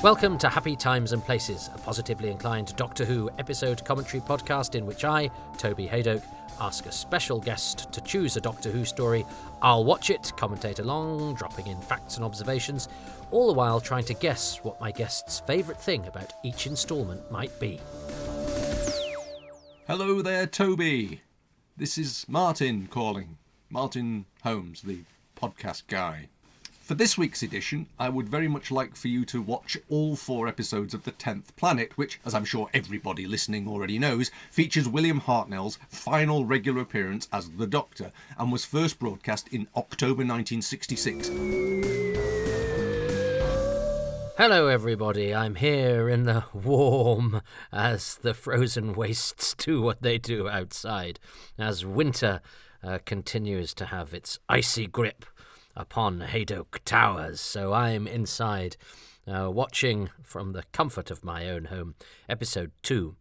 Welcome to Happy Times and Places, a positively inclined Doctor Who episode commentary podcast in which I, Toby Haydock, ask a special guest to choose a Doctor Who story. I'll watch it, commentate along, dropping in facts and observations, all the while trying to guess what my guest's favourite thing about each instalment might be. Hello there, Toby. This is Martin calling. Martin Holmes, the podcast guy. For this week's edition, I would very much like for you to watch all 4 episodes of The 10th Planet, which, as I'm sure everybody listening already knows, features William Hartnell's final regular appearance as the Doctor, and was first broadcast in October 1966. Hello everybody, I'm here in the warm as the frozen wastes do what they do outside, as winter continues to have its icy grip upon Haydock Towers. So I'm inside watching from the comfort of my own home episode 2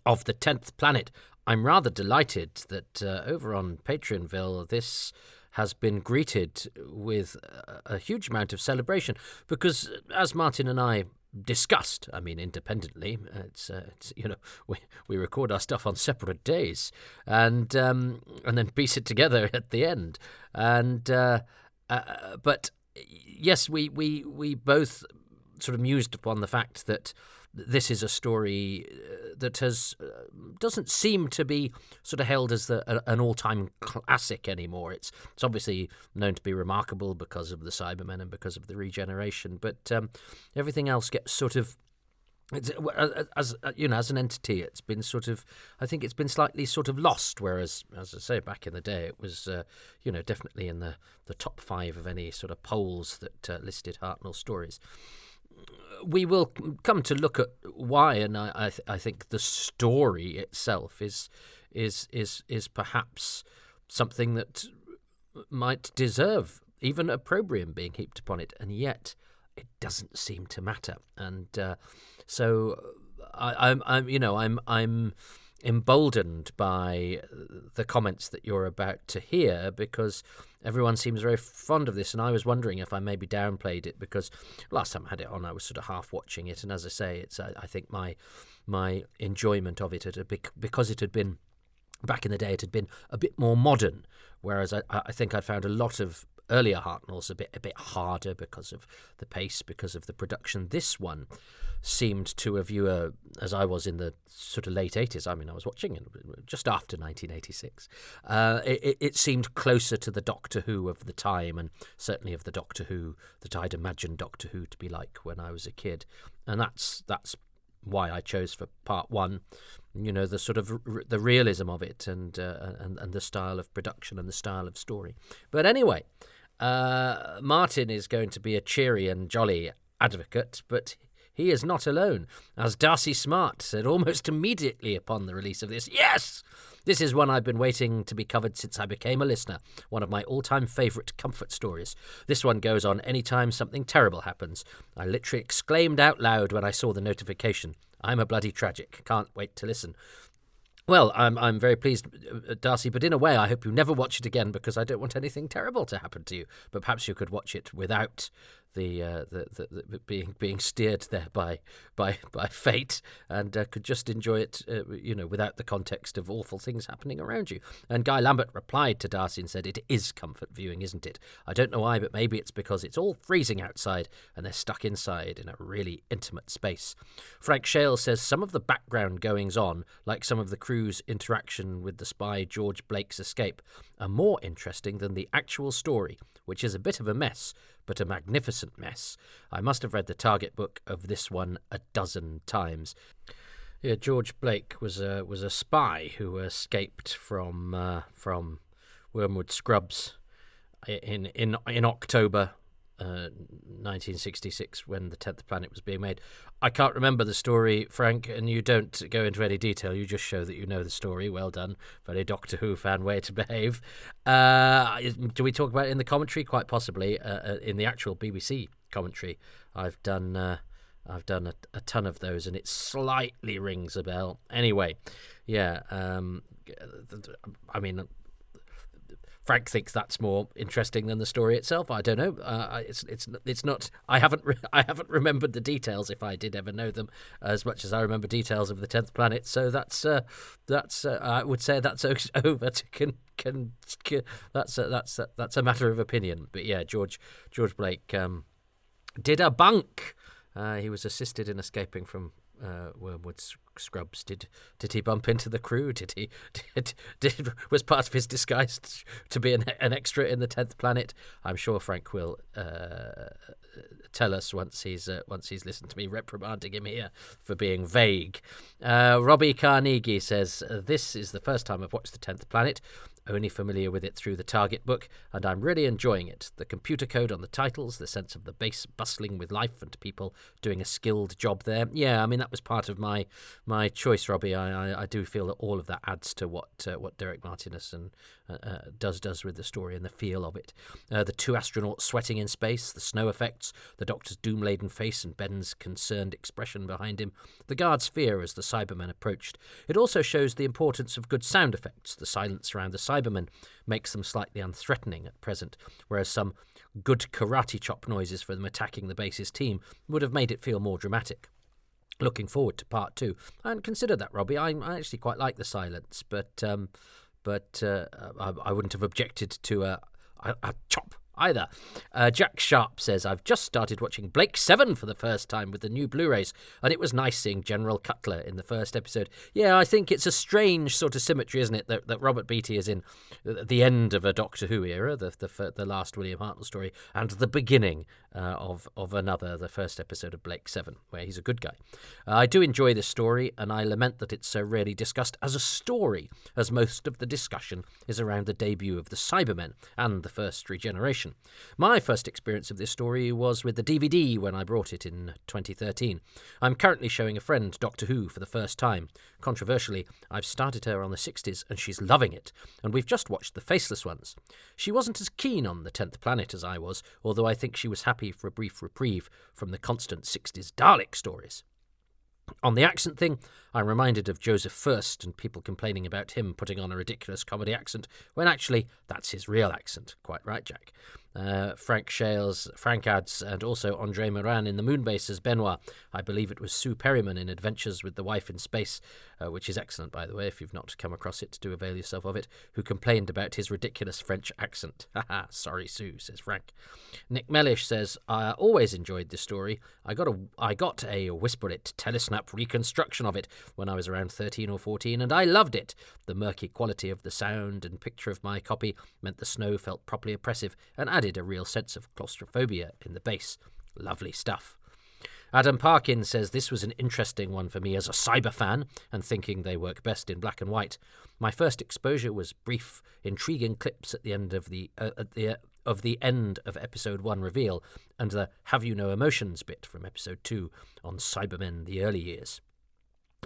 of The 10th Planet. I'm rather delighted that over on Patreonville this has been greeted with a huge amount of celebration because, as Martin and I discussed, I mean independently, it's we record our stuff on separate days and then piece it together at the end, and but yes, we both sort of mused upon the fact that this is a story that doesn't seem to be sort of held as an all-time classic anymore. It's obviously known to be remarkable because of the Cybermen and because of the regeneration, but everything else gets sort of, as an entity, it's been sort of, I think it's been slightly sort of lost. Whereas, as I say, back in the day, it was definitely in the top 5 of any sort of polls that listed Hartnell stories. We will come to look at why, and I think the story itself is perhaps something that might deserve even opprobrium being heaped upon it, and yet it doesn't seem to matter. And so I'm emboldened by the comments that you're about to hear, because everyone seems very fond of this, and I was wondering if I maybe downplayed it, because last time I had it on I was sort of half watching it, and as I say, it's I think my enjoyment of it because it had been, back in the day, it had been a bit more modern, whereas I think I'd found a lot of earlier Hartnells a bit harder because of the pace, because of the production. This one seemed to a viewer, as I was in the sort of late 80s, I mean I was watching it just after 1986, it seemed closer to the Doctor Who of the time, and certainly of the Doctor Who that I'd imagined Doctor Who to be like when I was a kid. And that's why I chose for part 1, the sort of the realism of it, and the style of production and the style of story. But anyway, Martin is going to be a cheery and jolly advocate, but he is not alone, as Darcy Smart said almost immediately upon the release of this. Yes! This is one I've been waiting to be covered since I became a listener. One of my all-time favourite comfort stories. This one goes on any time something terrible happens. I literally exclaimed out loud when I saw the notification. I'm a bloody tragic. Can't wait to listen. Well, I'm very pleased, Darcy, but in a way I hope you never watch it again, because I don't want anything terrible to happen to you. But perhaps you could watch it without the being steered there by fate, and could just enjoy it, without the context of awful things happening around you. And Guy Lambert replied to Darcy and said, "It is comfort viewing, isn't it? I don't know why, but maybe it's because it's all freezing outside and they're stuck inside in a really intimate space." Frank Shale says some of the background goings on, like some of the crew's interaction with the spy George Blake's escape, are more interesting than the actual story, which is a bit of a mess, but a magnificent mess. I must have read the target book of this one a dozen times. Yeah, George Blake was a spy who escaped from Wormwood Scrubs in October 1966, when The 10th Planet was being made. I can't remember the story, Frank, and you don't go into any detail. You just show that you know the story. Well done. Very Doctor Who fan way to behave. Do we talk about it in the commentary? Quite possibly. In the actual BBC commentary, I've done a ton of those, and it slightly rings a bell. Anyway, yeah. I mean, Frank thinks that's more interesting than the story itself. I don't know. It's not. I haven't remembered the details, if I did ever know them, as much as I remember details of the 10th Planet. So that's I would say that's over to that's a matter of opinion. But yeah, George Blake did a bunk. He was assisted in escaping from Wormwood Scrubs. Did he bump into the crew? Was part of his disguise to be an extra in the 10th Planet? I'm sure Frank will tell us once he's listened to me reprimanding him here for being vague. Robbie Carnegie says, this is the first time I've watched the 10th Planet, only familiar with it through the Target book, and I'm really enjoying it. The computer code on the titles, the sense of the base bustling with life and people doing a skilled job there. Yeah, I mean, that was part of my choice, Robbie. I do feel that all of that adds to what Derek Martinus does with the story and the feel of it. The two astronauts sweating in space, the snow effects, the Doctor's doom-laden face and Ben's concerned expression behind him, the guards' fear as the Cybermen approached. It also shows the importance of good sound effects. The silence around the Cybermen makes them slightly unthreatening at present, whereas some good karate chop noises for them attacking the base's team would have made it feel more dramatic. Looking forward to part 2. I hadn't considered that, Robbie. I actually quite like the silence, but I wouldn't have objected to a chop either. Jack Sharp says, I've just started watching Blake 7 for the first time with the new Blu-rays, and it was nice seeing General Cutler in the first episode. Yeah, I think it's a strange sort of symmetry, isn't it, that Robert Beatty is in the end of a Doctor Who era, the last William Hartnell story, and the beginning of another, the first episode of Blake 7, where he's a good guy. I do enjoy this story, and I lament that it's so rarely discussed as a story, as most of the discussion is around the debut of the Cybermen and the first regeneration. My first experience of this story was with the DVD when I brought it in 2013. I'm currently showing a friend Doctor Who for the first time. Controversially, I've started her on the 60s and she's loving it, and we've just watched the Faceless ones. She wasn't as keen on the 10th Planet as I was, although I think she was happy for a brief reprieve from the constant 60s Dalek stories. On the accent thing, I'm reminded of Joseph First and people complaining about him putting on a ridiculous comedy accent, when actually that's his real accent. Quite right, Jack. Frank Shales, Frank adds, and also Andre Moran in The Moonbase as Benoit. I believe it was Sue Perryman in Adventures with the Wife in Space, which is excellent, by the way, if you've not come across it, do avail yourself of it, who complained about his ridiculous French accent. Haha, sorry, Sue, says Frank. Nick Mellish says, I always enjoyed this story. I got a Whisper It telesnap reconstruction of it when I was around 13 or 14, and I loved it. The murky quality of the sound and picture of my copy meant the snow felt properly oppressive and added a real sense of claustrophobia in the base. Lovely stuff. Adam Parkin says this was an interesting one for me as a cyber fan and thinking they work best in black and white. My first exposure was brief, intriguing clips at the end of the end of episode 1 reveal and the Have You No Emotions bit from episode 2 on Cybermen the early years.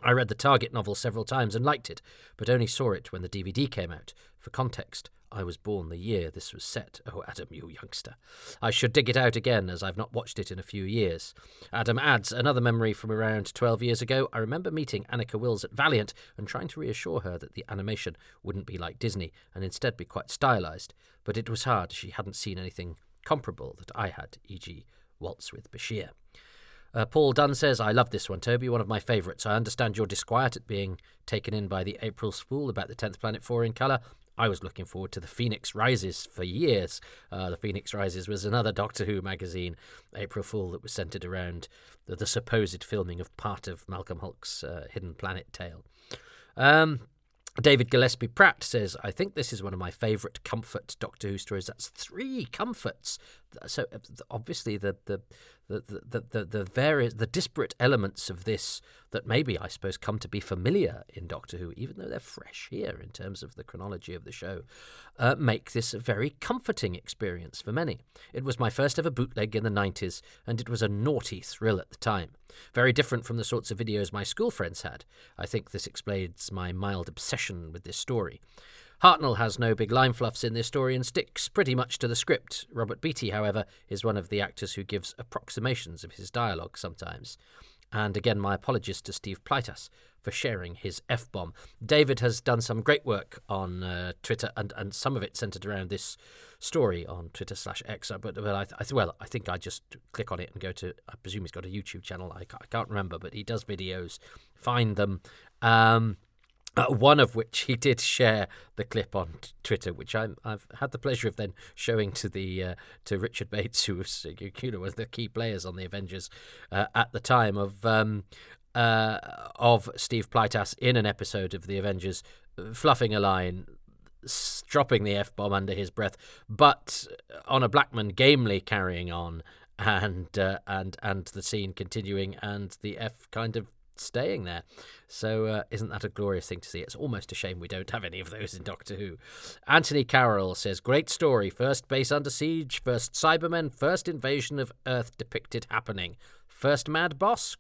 I read the Target novel several times and liked it, but only saw it when the DVD came out. For context, I was born the year this was set. Oh, Adam, you youngster. I should dig it out again, as I've not watched it in a few years. Adam adds, another memory from around 12 years ago. I remember meeting Annika Wills at Valiant and trying to reassure her that the animation wouldn't be like Disney and instead be quite stylised. But it was hard. She hadn't seen anything comparable that I had, e.g. Waltz with Bashir. Paul Dunn says, I love this one, Toby, one of my favourites. I understand your disquiet at being taken in by the April Fool about the 10th Planet 4 in colour. I was looking forward to the Phoenix Rises for years. The Phoenix Rises was another Doctor Who magazine, April Fool, that was centred around the supposed filming of part of Malcolm Hulke's Hidden Planet tale. David Gillespie Pratt says, I think this is one of my favourite comfort Doctor Who stories. That's 3 comforts. So obviously the various, the disparate elements of this that maybe, I suppose, come to be familiar in Doctor Who, even though they're fresh here in terms of the chronology of the show, make this a very comforting experience for many. It was my first ever bootleg in the 90s, and it was a naughty thrill at the time. Very different from the sorts of videos my school friends had. I think this explains my mild obsession with this story. Hartnell has no big line fluffs in this story and sticks pretty much to the script. Robert Beatty, however, is one of the actors who gives approximations of his dialogue sometimes. And again, my apologies to Steve Plytas for sharing his F-bomb. David has done some great work on Twitter, and some of it centered around this story on Twitter/X. But I think I just click on it and go to, I presume he's got a YouTube channel. I can't remember, but he does videos. Find them. One of which he did share the clip on Twitter, which I've had the pleasure of then showing to to Richard Bates, who was one of the key players on the Avengers at the time, of Steve Plytas in an episode of the Avengers fluffing a line, dropping the F-bomb under his breath, but on a Blackman gamely carrying on, and the scene continuing, and the F kind of staying there. So isn't that a glorious thing to see? It's almost a shame we don't have any of those in Doctor Who. Anthony Carroll says, great story. First base under siege, first Cybermen, first invasion of Earth depicted happening. First mad boss? ?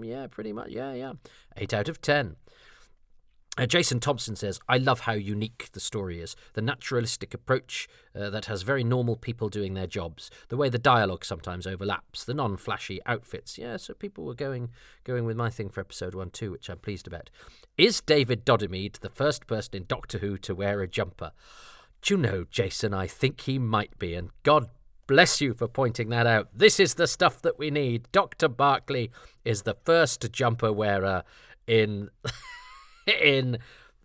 Yeah, pretty much. Yeah. 8 out of 10. Jason Thompson says, I love how unique the story is. The naturalistic approach that has very normal people doing their jobs. The way the dialogue sometimes overlaps. The non-flashy outfits. Yeah, so people were going with my thing for episode 1 too, which I'm pleased about. Is David Doddermead the first person in Doctor Who to wear a jumper? Do you know, Jason, I think he might be, and God bless you for pointing that out. This is the stuff that we need. Dr. Barclay is the first jumper wearer in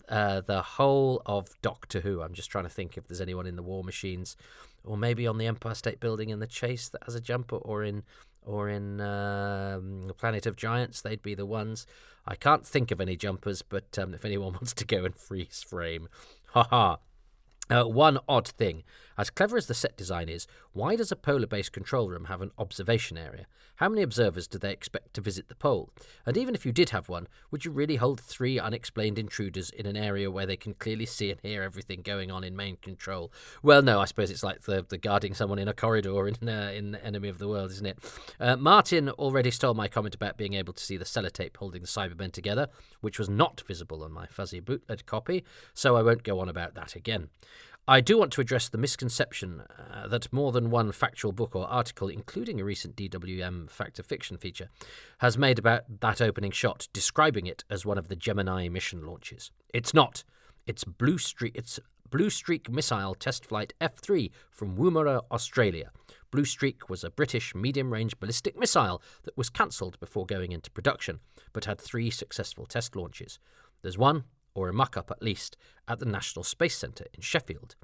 the whole of Doctor Who. I'm just trying to think if there's anyone in the War Machines, or maybe on the Empire State Building in the Chase that has a jumper, or in the Planet of Giants. They'd be the ones. I can't think of any jumpers, but if anyone wants to go and freeze frame, haha. One odd thing, as clever as the set design is, why does a polar base control room have an observation area? How many observers do they expect to visit the pole? And even if you did have one, would you really hold 3 unexplained intruders in an area where they can clearly see and hear everything going on in main control? Well, no, I suppose it's like the guarding someone in a corridor in Enemy of the World, isn't it? Martin already stole my comment about being able to see the sellotape holding the Cybermen together, which was not visible on my fuzzy bootleg copy, so I won't go on about that again. I do want to address the misconception that more than one factual book or article, including a recent DWM Fact of Fiction feature, has made about that opening shot, describing it as one of the Gemini mission launches. It's not. It's Blue Streak Missile Test Flight F3 from Woomera, Australia. Blue Streak was a British medium-range ballistic missile that was cancelled before going into production, but had 3 successful test launches. There's one, or a muck-up at least, at the National Space Centre in Sheffield.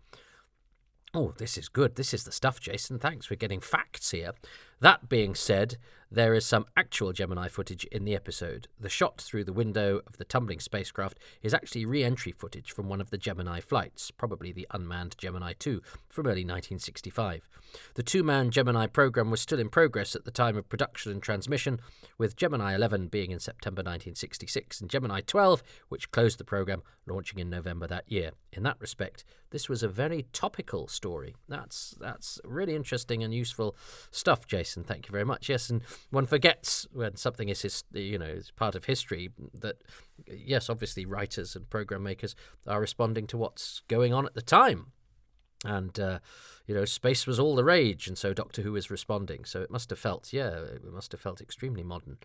Oh, this is good. This is the stuff, Jason. Thanks. We're getting facts here. That being said, there is some actual Gemini footage in the episode. The shot through the window of the tumbling spacecraft is actually re-entry footage from one of the Gemini flights, probably the unmanned Gemini 2, from early 1965. The 2-man Gemini program was still in progress at the time of production and transmission, with Gemini 11 being in September 1966 and Gemini 12, which closed the program, launching in November that year. In that respect, this was a very topical story. That's really interesting and useful stuff, Jason. Thank you very much. Yes, and one forgets when something is part of history that, yes, obviously writers and program makers are responding to what's going on at the time. And, space was all the rage, and so Doctor Who is responding. So it must have felt extremely modern.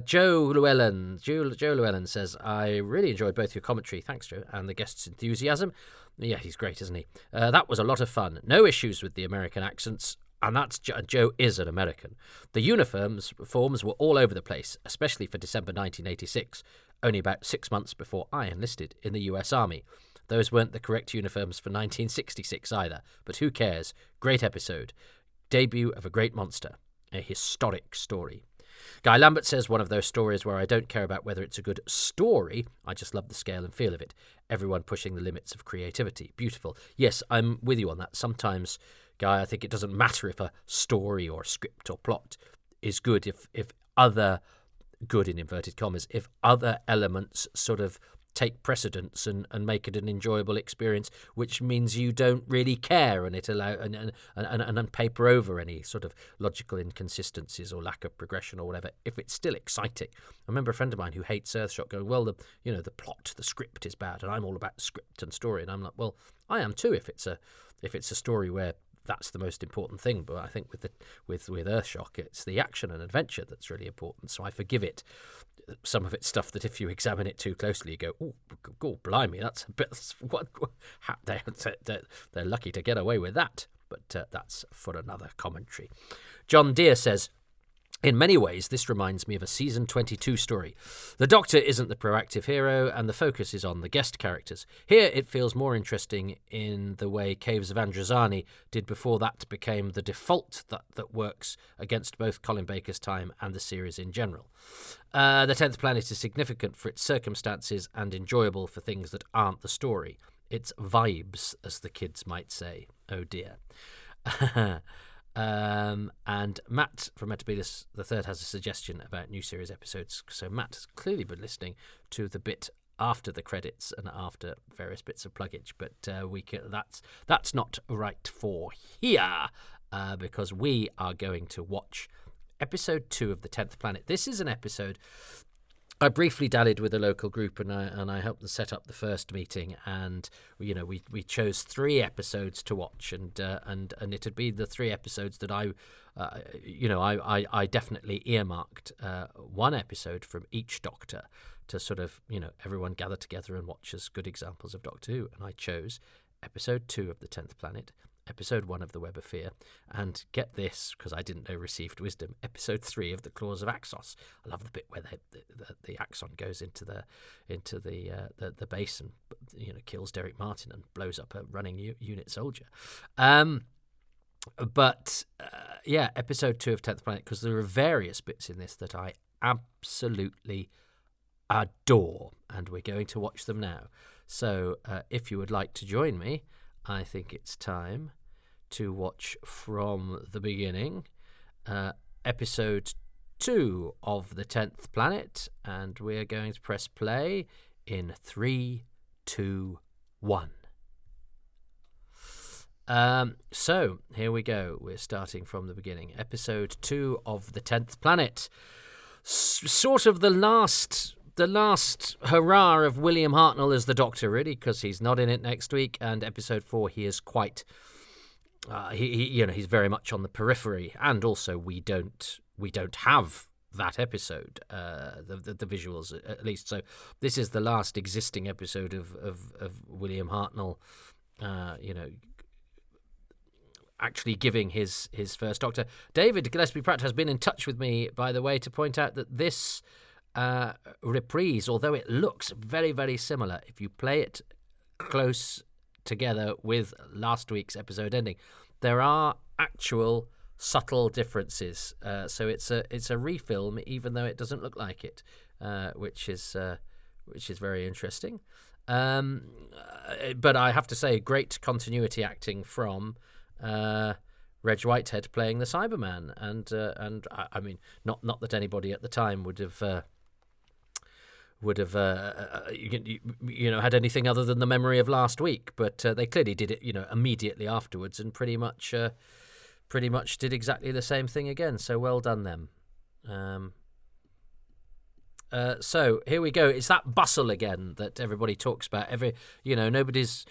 Joe Llewellyn says, I really enjoyed both your commentary, thanks Joe, and the guest's enthusiasm. Yeah, he's great, isn't he? That was a lot of fun. No issues with the American accents. And that's Joe is an American. The uniforms were all over the place, especially for December 1986, only about 6 months before I enlisted in the US Army. Those weren't the correct uniforms for 1966 either, but who cares? Great episode. Debut of a great monster. A historic story. Guy Lambert says, one of those stories where I don't care about whether it's a good story, I just love the scale and feel of it. Everyone pushing the limits of creativity. Beautiful. Yes, I'm with you on that. Sometimes, Guy, I think it doesn't matter if a story or script or plot is good, if other, good in inverted commas, if other elements sort of take precedence and make it an enjoyable experience, which means you don't really care and it allow and paper over any sort of logical inconsistencies or lack of progression or whatever. If it's still exciting, I remember a friend of mine who hates Earthshot going, well, the plot, the script is bad, and I'm all about script and story, and I'm like, well, I am too. If it's a story where that's the most important thing. But I think with Earthshock, it's the action and adventure that's really important. So I forgive it. Some of it's stuff that if you examine it too closely, you go, oh, blimey, that's a bit. They're lucky to get away with that. But that's for another commentary. John Deere says, in many ways, this reminds me of a season 22 story. The Doctor isn't the proactive hero, and the focus is on the guest characters. Here, it feels more interesting in the way Caves of Androzani did before that became the default that works against both Colin Baker's time and the series in general. The 10th Planet is significant for its circumstances and enjoyable for things that aren't the story. It's vibes, as the kids might say. Oh dear. And Matt from Metabolus III has a suggestion about new series episodes. So Matt has clearly been listening to the bit after the credits and after various bits of pluggage, but that's not right for here because we are going to watch episode 2 of the 10th Planet. This is an episode. I briefly dallied with a local group, and I helped them set up the first meeting. And we chose 3 episodes to watch, and it'd be the 3 episodes that I definitely earmarked 1 episode from each Doctor to sort of everyone gather together and watch as good examples of Doctor Who. And I chose episode 2 of the 10th Planet, episode 1 of The Web of Fear, and get this, because I didn't know Received Wisdom, episode 3 of The Claws of Axos. I love the bit where the Axon goes into the base and kills Derek Martin and blows up a running unit soldier. Episode 2 of 10th Planet, because there are various bits in this that I absolutely adore, and we're going to watch them now. So if you would like to join me, I think it's time to watch from the beginning episode 2 of the 10th Planet, and we're going to press play in 3, 2, 1. So here we go. We're starting from the beginning. Episode 2 of the 10th Planet. Sort of the last hurrah of William Hartnell as the Doctor, really, because he's not in it next week. And episode 4, he is quite, he's very much on the periphery. And also, we don't have that episode, the visuals at least. So this is the last existing episode of William Hartnell, actually giving his first Doctor. David Gillespie Pratt has been in touch with me, by the way, to point out that this reprise, although it looks very, very similar, if you play it close together with last week's episode ending, there are actual subtle differences. So it's a refilm, even though it doesn't look like it, which is very interesting. But I have to say, great continuity acting from Reg Whitehead playing the Cyberman, and I mean, not that anybody at the time would have had anything other than the memory of last week, but they clearly did it immediately afterwards, and pretty much did exactly the same thing again. So well done them. So here we go. It's that bustle again that everybody talks about. Nobody's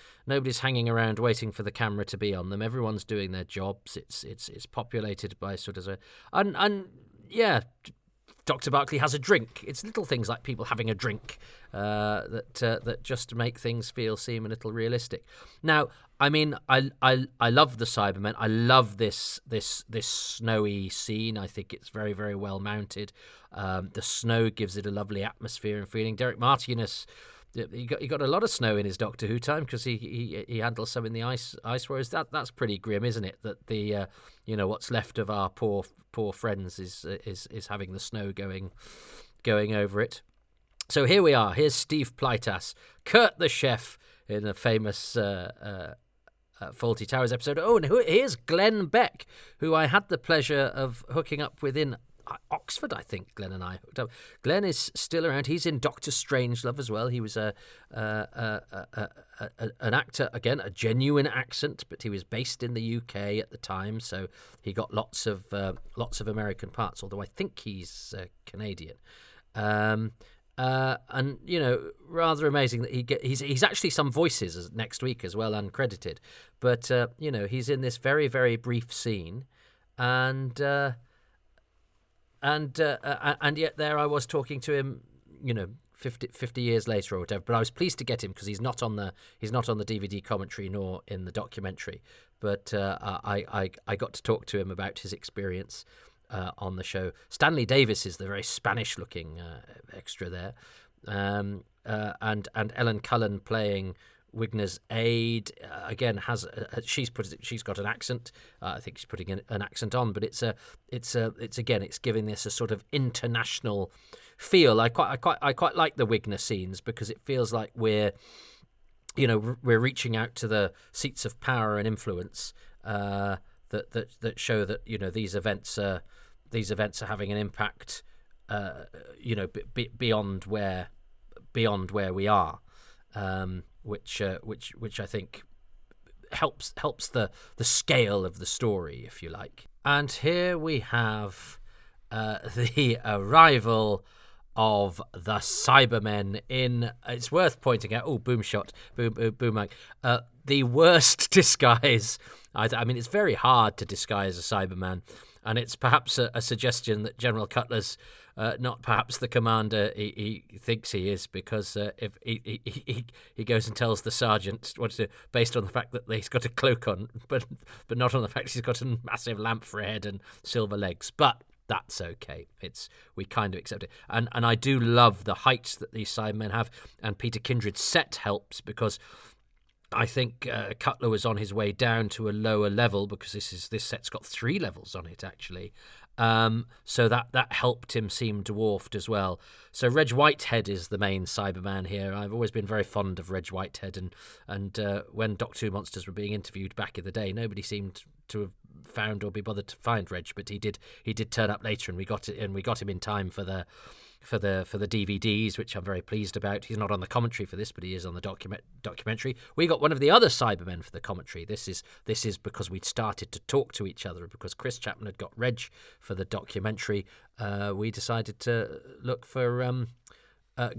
hanging around waiting for the camera to be on them. Everyone's doing their jobs. It's populated by sort of Dr. Barclay has a drink. It's little things like people having a drink that just make things seem a little realistic. Now, I mean, I love the Cybermen. I love this snowy scene. I think it's very, very well mounted. The snow gives it a lovely atmosphere and feeling. Derek Martinus, he got a lot of snow in his Doctor Who time because he handles some in the ice warriors. That's pretty grim, isn't it? That the what's left of our poor friends is having the snow going over it. So here we are. Here's Steve Plytas, Kurt the chef in a famous Fawlty Towers episode. Oh, and here's Glenn Beck, who I had the pleasure of hooking up with in Oxford, I think. Glenn and I hooked up. Glenn is still around. He's in Doctor Strangelove as well. He was an actor, again, a genuine accent, but he was based in the UK at the time, so he got lots of American parts, although I think he's Canadian. And rather amazing that he's actually some voices next week as well, uncredited. But he's in this very, very brief scene, and yet there I was talking to him, 50 years later or whatever. But I was pleased to get him because he's not on the DVD commentary nor in the documentary. But I got to talk to him about his experience on the show. Stanley Davis is the very Spanish-looking extra there, and Ellen Cullen playing Wigner's aide again has she's got an accent. I think she's putting an accent on, but it's giving this a sort of international feel. I quite like the Wigner scenes because it feels like we're reaching out to the seats of power and influence that show that these events are having an impact beyond where we are, which I think helps the scale of the story, if you like. And here we have the arrival of the Cybermen in, it's worth pointing out, boom shot, boom mic, the worst disguise. I mean, it's very hard to disguise a Cyberman, and it's perhaps a suggestion that General Cutler's not perhaps the commander he thinks he is, because if he goes and tells the sergeant what to do, based on the fact that he's got a cloak on, but not on the fact he's got a massive lamp for a head and silver legs. But that's okay. We kind of accept it. And I do love the heights that these Cybermen have, and Peter Kindred's set helps because I think Cutler was on his way down to a lower level because this set's got 3 levels on it actually. So that helped him seem dwarfed as well. So Reg Whitehead is the main Cyberman here. I've always been very fond of Reg Whitehead, and when Doctor Who monsters were being interviewed back in the day, nobody seemed to have found or be bothered to find Reg, but he did turn up later, and we got him in time for the DVDs, which I'm very pleased about. He's not on the commentary for this, but he is on the documentary. We got one of the other Cybermen for the commentary. This is because we'd started to talk to each other, because Chris Chapman had got Reg for the documentary. We decided to look for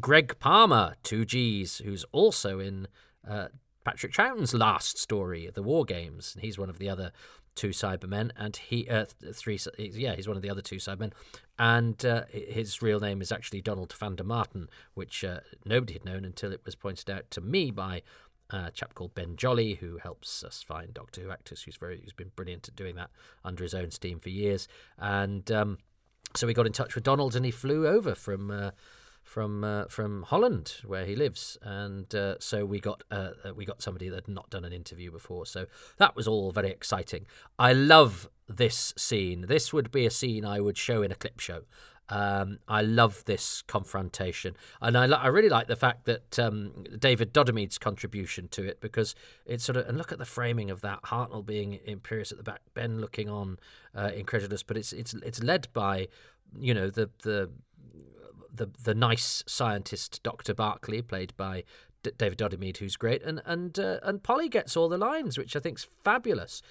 Greg Palmer, 2Gs, who's also in Patrick Troughton's last story, The War Games, and he's one of the other 2 Cybermen, and he's one of the other 2 Cybermen, and his real name is actually Donald van der Marten, which nobody had known until it was pointed out to me by a chap called Ben Jolly, who helps us find Doctor Who actors, who's been brilliant at doing that under his own steam for years. And so we got in touch with Donald, and he flew over from Holland, where he lives, and so we got somebody that had not done an interview before. So that was all very exciting. I love this scene. This would be a scene I would show in a clip show. I love this confrontation, and I really like the fact that David Doddermead's contribution to it, because it's sort of, and look at the framing of that, Hartnell being imperious at the back, Ben looking on incredulous, but it's led by the nice scientist Dr. Barclay, played by David Doddermead, who's great, and Polly gets all the lines, which I think's fabulous.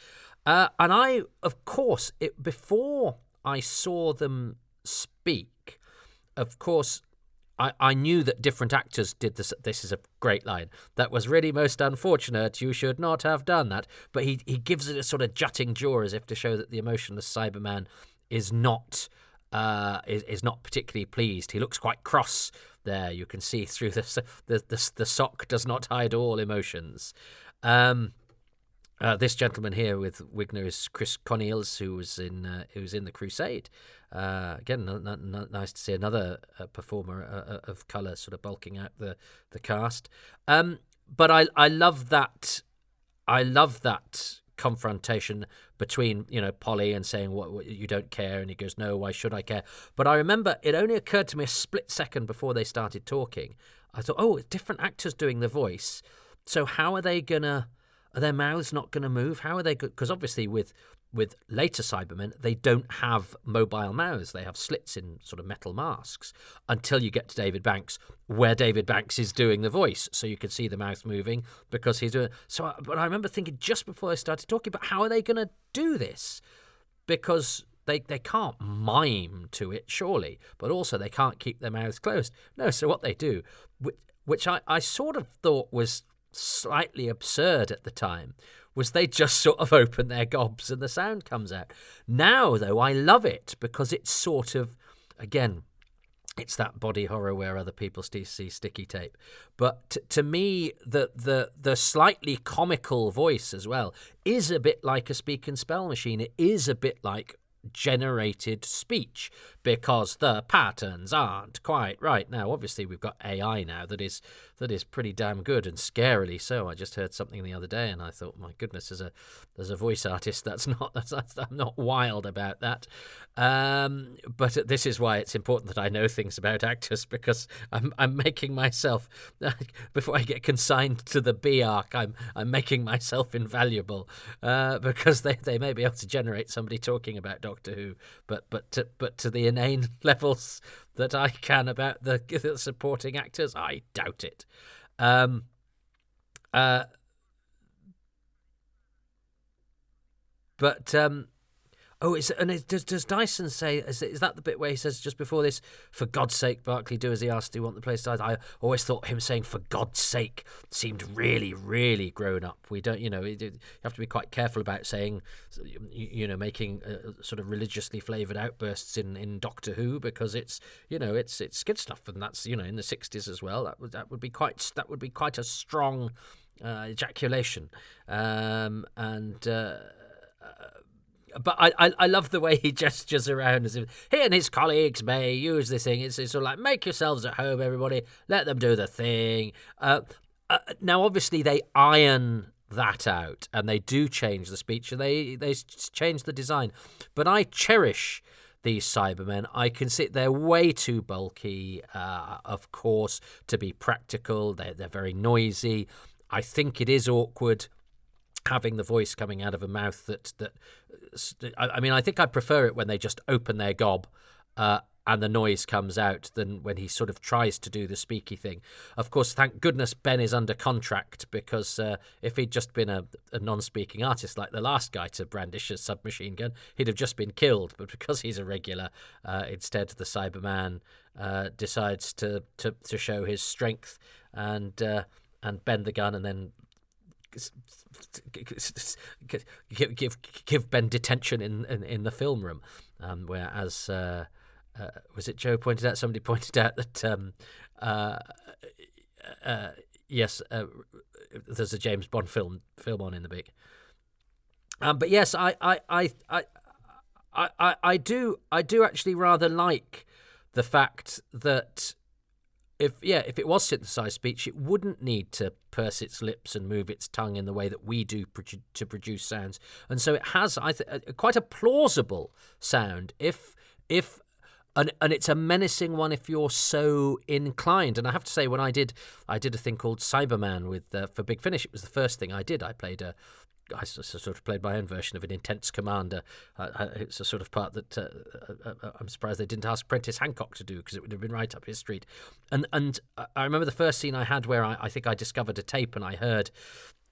And I, of course, before I saw them speak, of course, I knew that different actors did this. This is a great line. That was really most unfortunate. You should not have done that. But he gives it a sort of jutting jaw, as if to show that the emotionless Cyberman is not particularly pleased. He looks quite cross there. You can see through the sock does not hide all emotions. This gentleman here with Wigner is Chris Connells, who was in the Crusade. Again, nice to see another performer of colour sort of bulking out the cast. But I love that. I love that confrontation between Polly and saying what you don't care, and he goes, no, why should I care? But I remember it only occurred to me a split second before they started talking. I thought, it's different actors doing the voice, so how are they gonna, are their mouths not gonna move? How are they good? Because obviously with later Cybermen, they don't have mobile mouths. They have slits in sort of metal masks until you get to David Banks, where David Banks is doing the voice. So you can see the mouth moving because he's doing it. But I remember thinking just before they started talking, but how are they going to do this? Because they can't mime to it, surely, but also they can't keep their mouths closed. No, so what they do, which I sort of thought was slightly absurd at the time, was they just sort of open their gobs and the sound comes out. Now, though, I love it because it's sort of, again, it's that body horror where other people see sticky tape. But to me, the slightly comical voice as well is a bit like a speak and spell machine. It is a bit like generated speech because the patterns aren't quite right. Now, obviously, we've got AI now that is pretty damn good, and scarily so. I just heard something the other day, and I thought, my goodness, as a voice artist, I'm not wild about that. But this is why it's important that I know things about actors, because I'm making myself, before I get consigned to the B arc, I'm making myself invaluable, because they may be able to generate somebody talking about Doctor Who, but to the inane levels that I can about the supporting actors, I doubt it. Does Dyson say, is that the bit where he says just before this, for God's sake, Barclay, do as he asked, do you want the place to die? I always thought him saying for God's sake seemed really, really grown up. We don't, you have to be quite careful about saying, making sort of religiously flavoured outbursts in Doctor Who, because it's kid stuff, and that's, in the 60s as well. That would be quite a strong ejaculation, But I love the way he gestures around as if he and his colleagues may use this thing. It's sort of like, make yourselves at home, everybody. Let them do the thing. Now, obviously, they iron that out, and they do change the speech, and they change the design. But I cherish these Cybermen. I can see they're way too bulky, of course, to be practical. They're very noisy. I think it is awkward having the voice coming out of a mouth I think I prefer it when they just open their gob and the noise comes out than when he sort of tries to do the speaky thing. Of course, thank goodness Ben is under contract, because if he'd just been a non-speaking artist like the last guy to brandish a submachine gun, he'd have just been killed. But because he's a regular, instead the Cyberman decides to show his strength and bend the gun and then give Ben detention in the film room, whereas was it Joe pointed out? Somebody pointed out that yes, there's a James Bond film on in the big. But yes, I do actually rather like the fact that if it was synthesized speech, it wouldn't need to purse its lips and move its tongue in the way that we do to produce sounds, and so it has quite a plausible sound and it's a menacing one if you're so inclined. And I have to say, when I did a thing called Cyberman with for Big Finish, it was the first thing I did. I sort of played my own version of an intense commander. It's a sort of part that I'm surprised they didn't ask Prentice Hancock to do, because it would have been right up his street. And I remember the first scene I had where I think I discovered a tape and I heard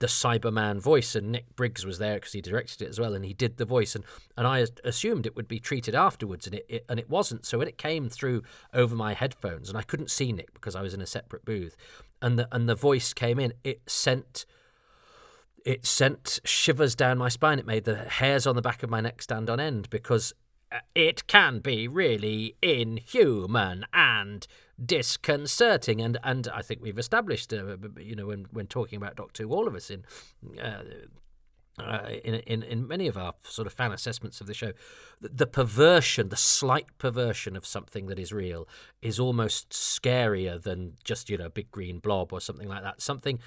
the Cyberman voice, and Nick Briggs was there because he directed it as well, and he did the voice, and I assumed it would be treated afterwards, and it wasn't. So when it came through over my headphones, and I couldn't see Nick because I was in a separate booth, and the voice came in, it sent shivers down my spine. It made the hairs on the back of my neck stand on end, because it can be really inhuman and disconcerting. And I think we've established, when talking about Doctor Who, all of us in many of our sort of fan assessments of the show, the slight perversion of something that is real is almost scarier than just, a big green blob or something like that. Something,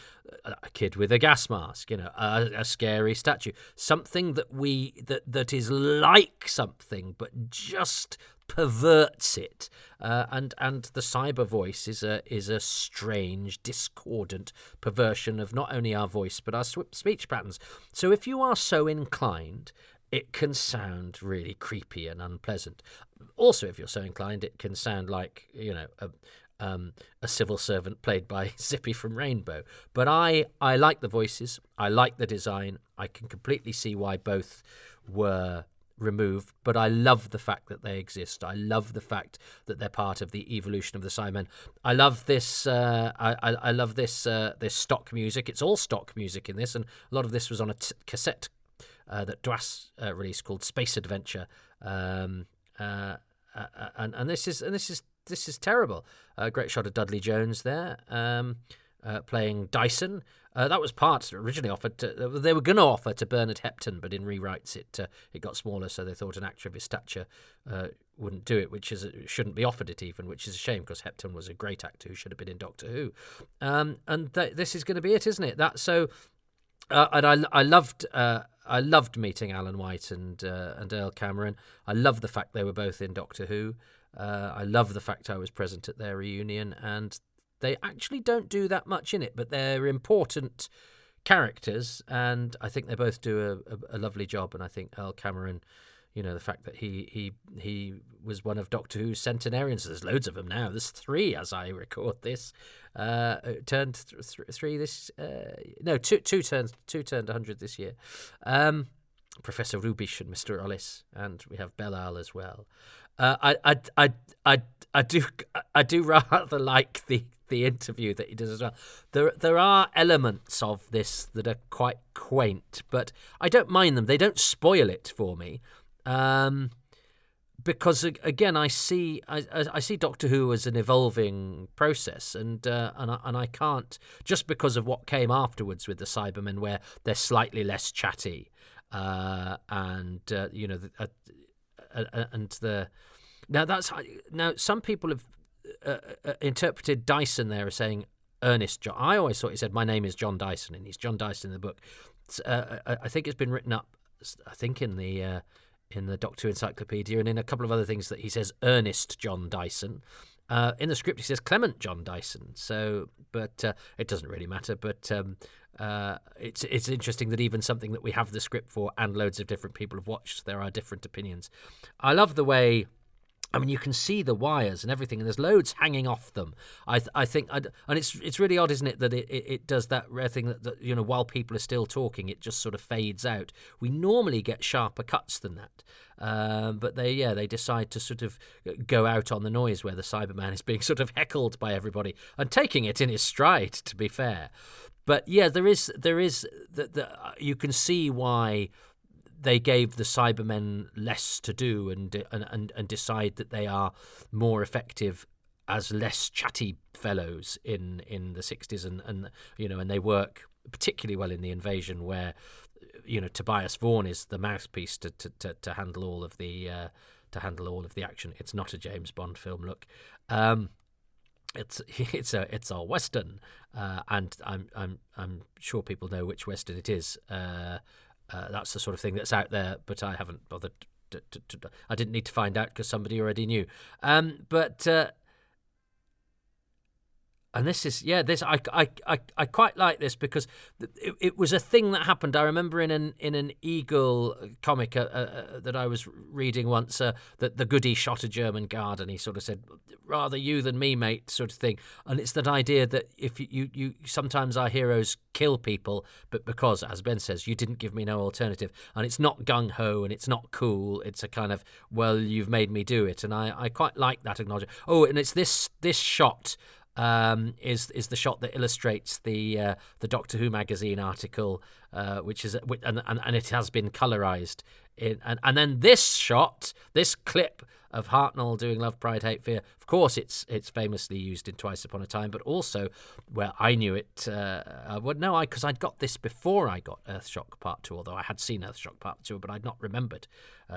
a kid with a gas mask, a scary statue, something that is like something but just perverts it, and the cyber voice is a strange, discordant perversion of not only our voice but our speech patterns. So if you are so inclined, it can sound really creepy and unpleasant. Also, if you're so inclined, it can sound like a civil servant played by Zippy from Rainbow. But I like the voices. I like the design. I can completely see why both were removed, but I love the fact that they exist. I love the fact that they're part of the evolution of the Cybermen. I love this. I love this stock music. It's all stock music in this, and a lot of this was on a cassette that Dwas released called Space Adventure. And this is terrible. A great shot of Dudley Jones there, playing Dyson. That was part originally offered to. They were going to offer to Bernard Hepton, but in rewrites it got smaller, so they thought an actor of his stature wouldn't do it, shouldn't be offered it even, which is a shame because Hepton was a great actor who should have been in Doctor Who. This is going to be it, isn't it? And I loved meeting Alan White and Earl Cameron. I love the fact they were both in Doctor Who. I love the fact I was present at their reunion, and they actually don't do that much in it, but they're important characters, and I think they both do a lovely job. And I think Earl Cameron, the fact that he was one of Doctor Who's centenarians. There's loads of them now. There's 3 as I record this. Turned 3 this. No, two turned 100 this year. Professor Rubish and Mr. Ollis, and we have Bellal as well. I do rather like the interview that he does as well. There are elements of this that are quite quaint, but I don't mind them. They don't spoil it for me, because again, I see Doctor Who as an evolving process, and I can't, just because of what came afterwards with the Cybermen, where they're slightly less chatty, now some people have interpreted Dyson there as saying Ernest John. I always thought he said, "My name is John Dyson," and he's John Dyson in the book. I think it's been written up, I think in the Doctor Who Encyclopedia and in a couple of other things, that he says Ernest John Dyson. In the script he says Clement John Dyson. So, but it doesn't really matter. But it's interesting that even something that we have the script for and loads of different people have watched, there are different opinions. I love the way. I mean, you can see the wires and everything, and there's loads hanging off them. I think, and it's really odd, isn't it, that it does that rare thing that while people are still talking, it just sort of fades out. We normally get sharper cuts than that, but they decide to sort of go out on the noise where the Cyberman is being sort of heckled by everybody and taking it in his stride, to be fair. But yeah, there is you can see why they gave the Cybermen less to do and decide that they are more effective as less chatty fellows in the 60s, and they work particularly well in the Invasion, where Tobias Vaughan is the mouthpiece to handle all of the action. It's not a James Bond film. Look, it's a Western, and I'm sure people know which Western it is. That's the sort of thing that's out there, but I haven't bothered. I didn't need to find out because somebody already knew. And this is I quite like this because it was a thing that happened. I remember in an Eagle comic that I was reading once, that the goody shot a German guard, and he sort of said, "Rather you than me, mate," sort of thing. And it's that idea that if you sometimes our heroes kill people, but because, as Ben says, you didn't give me no alternative, and it's not gung ho and it's not cool. It's a kind of, well, you've made me do it, and I quite like that acknowledgement. Oh, and it's this shot. Is the shot that illustrates the Doctor Who magazine article, which is and it has been colorized and then this shot, this clip of Hartnell doing Love, Pride, Hate, Fear. Of course, it's famously used in Twice Upon a Time, but also, well, I knew it. Because I'd got this before I got Earthshock Part 2, although I had seen Earthshock Part 2, but I'd not remembered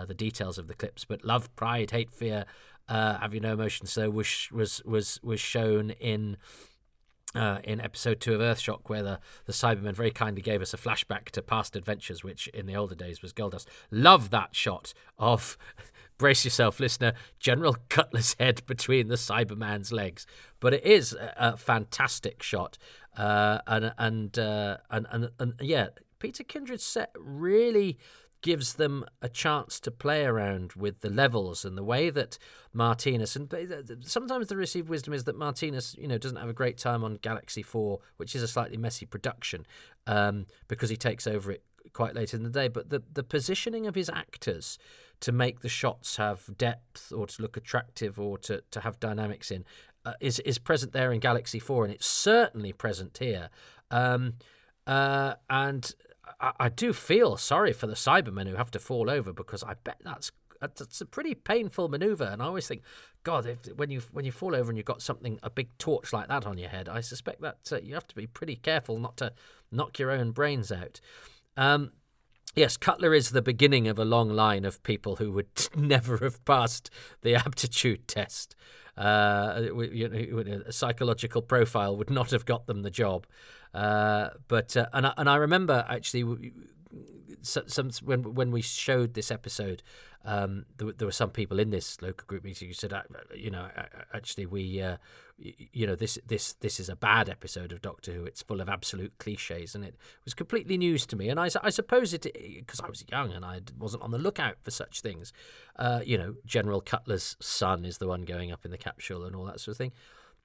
the details of the clips. But Love, Pride, Hate, Fear, Have You No Emotion, so was shown in episode 2 of Earthshock, where the Cybermen very kindly gave us a flashback to past adventures, which in the older days was Goldust. Love that shot of, brace yourself, listener, General Cutler's head between the Cyberman's legs. But it is a fantastic shot, and yeah, Peter Kindred's set really gives them a chance to play around with the levels and the way that Martinez, and sometimes the received wisdom is that Martinez, doesn't have a great time on Galaxy 4, which is a slightly messy production, because he takes over it quite late in the day. But the positioning of his actors to make the shots have depth or to look attractive or to have dynamics in is present there in Galaxy 4, and it's certainly present here. And I do feel sorry for the Cybermen who have to fall over, because I bet that's a pretty painful maneuver. And I always think, God, when you fall over and you've got a big torch like that on your head, I suspect that you have to be pretty careful not to knock your own brains out. Yes, Cutler is the beginning of a long line of people who would never have passed the aptitude test. A psychological profile would not have got them the job. But I remember actually when we showed this episode, there were some people in this local group meeting who said, actually this is a bad episode of Doctor Who. It's full of absolute cliches, and it was completely news to me. And I suppose it, because I was young and I wasn't on the lookout for such things. General Cutler's son is the one going up in the capsule and all that sort of thing.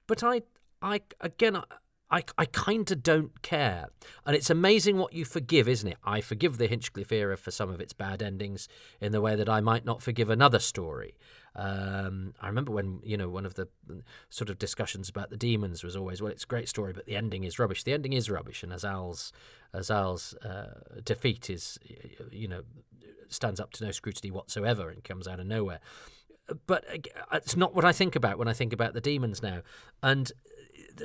But I kind of don't care. And it's amazing what you forgive, isn't it? I forgive the Hinchcliffe era for some of its bad endings in the way that I might not forgive another story. I remember when, one of the sort of discussions about the demons was always, well, it's a great story, but the ending is rubbish. The ending is rubbish, and Azal's defeat is, stands up to no scrutiny whatsoever and comes out of nowhere. But it's not what I think about when I think about the demons now. And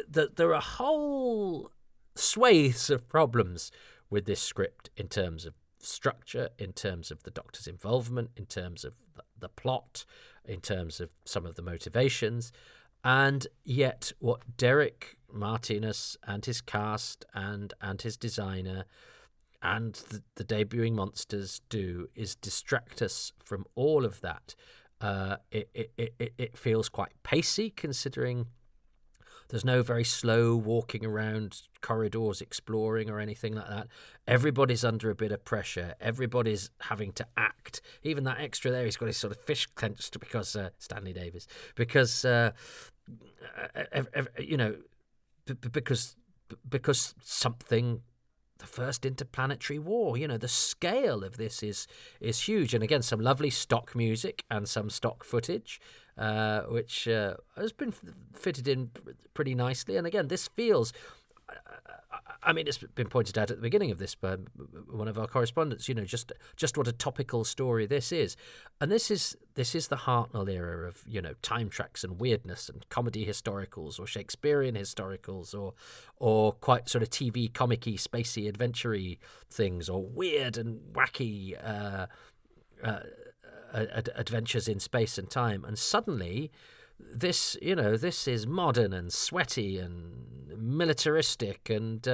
there are whole swathes of problems with this script in terms of structure, in terms of the Doctor's involvement, in terms of the plot, in terms of some of the motivations. And yet what Derek Martinez and his cast and his designer and the debuting monsters do is distract us from all of that. It feels quite pacey, considering there's no very slow walking around corridors exploring or anything like that. Everybody's under a bit of pressure. Everybody's having to act. Even that extra there, he's got his sort of fish clenched because Stanley Davis, because because something. The first interplanetary war, the scale of this is huge. And again, some lovely stock music and some stock footage, which has been fitted in pretty nicely. And again, this feels, it's been pointed out at the beginning of this by one of our correspondents, just what a topical story this is. And this is the Hartnell era of, time tracks and weirdness and comedy historicals or Shakespearean historicals or quite sort of TV comic-y, spacey, adventure-y things, or weird and wacky adventures in space and time. And suddenly this is modern and sweaty and militaristic, and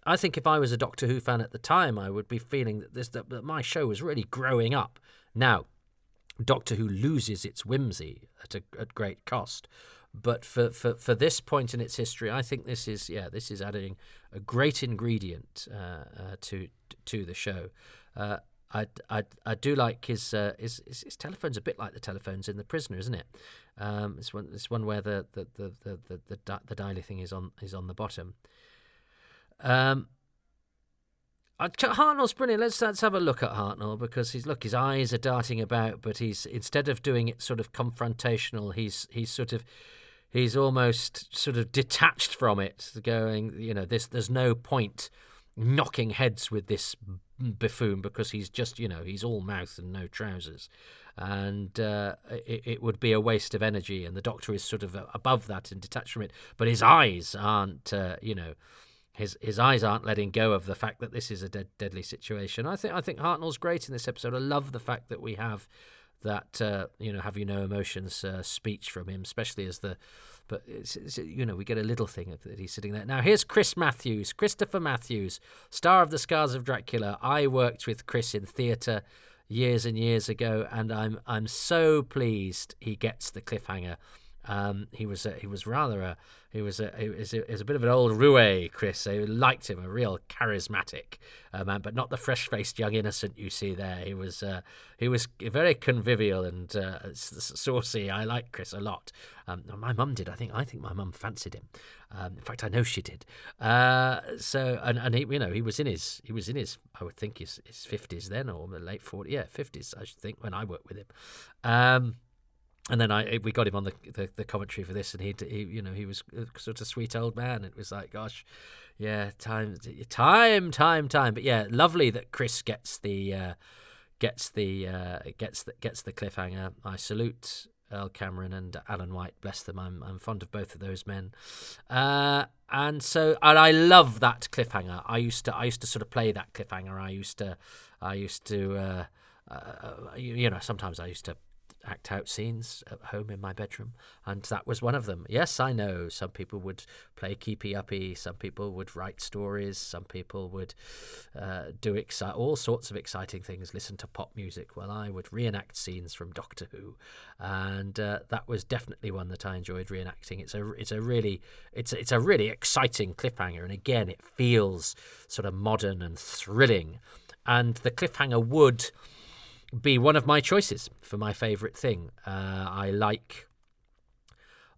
I think if I was a Doctor Who fan at the time, I would be feeling that my show was really growing up. Now, Doctor Who loses its whimsy at great cost, but for this point in its history, I think this is adding a great ingredient to the show. I do like his telephone's a bit like the telephones in The Prisoner, isn't it? It's one where the dialy thing is on the bottom. Hartnell's brilliant. Let's have a look at Hartnell, because his eyes are darting about, but he's, instead of doing it sort of confrontational, he's almost sort of detached from it, going, there's no point knocking heads with this buffoon, because he's just, he's all mouth and no trousers, and it would be a waste of energy, and the Doctor is sort of above that and detached from it, but his eyes aren't, his eyes aren't letting go of the fact that this is a deadly situation. I think Hartnell's great in this episode. I love the fact that we have that, have you no emotions speech from him, especially as but we get a little thing of that he's sitting there. Now here's Christopher Matthews, star of The Scars of Dracula. I worked with Chris in theatre years and years ago, and I'm so pleased he gets the cliffhanger He was a bit of an old roue, Chris. I liked him, a real charismatic man, but not the fresh-faced young innocent you see there. He was very convivial and saucy. I liked Chris a lot. My mum did. I think my mum fancied him. In fact, I know she did. And he, he was in his I would think his 50s then, or the late 40s, 50s I should think, when I worked with him. And then we got him on the commentary for this, and he was a sort of sweet old man. It was like, gosh, yeah, time. But yeah, lovely that Chris gets the cliffhanger. I salute Earl Cameron and Alan White. Bless them. I'm fond of both of those men. And I love that cliffhanger. I used to sort of play that cliffhanger. I used to sometimes I used to act out scenes at home in my bedroom, and that was one of them. Yes, I know some people would play keepy uppy, some people would write stories, some people would do all sorts of exciting things, listen to pop music. Well, I would reenact scenes from Doctor Who, and that was definitely one that I enjoyed reenacting. It's a really exciting cliffhanger, and again, it feels sort of modern and thrilling, and the cliffhanger would be one of my choices for my favourite thing. I like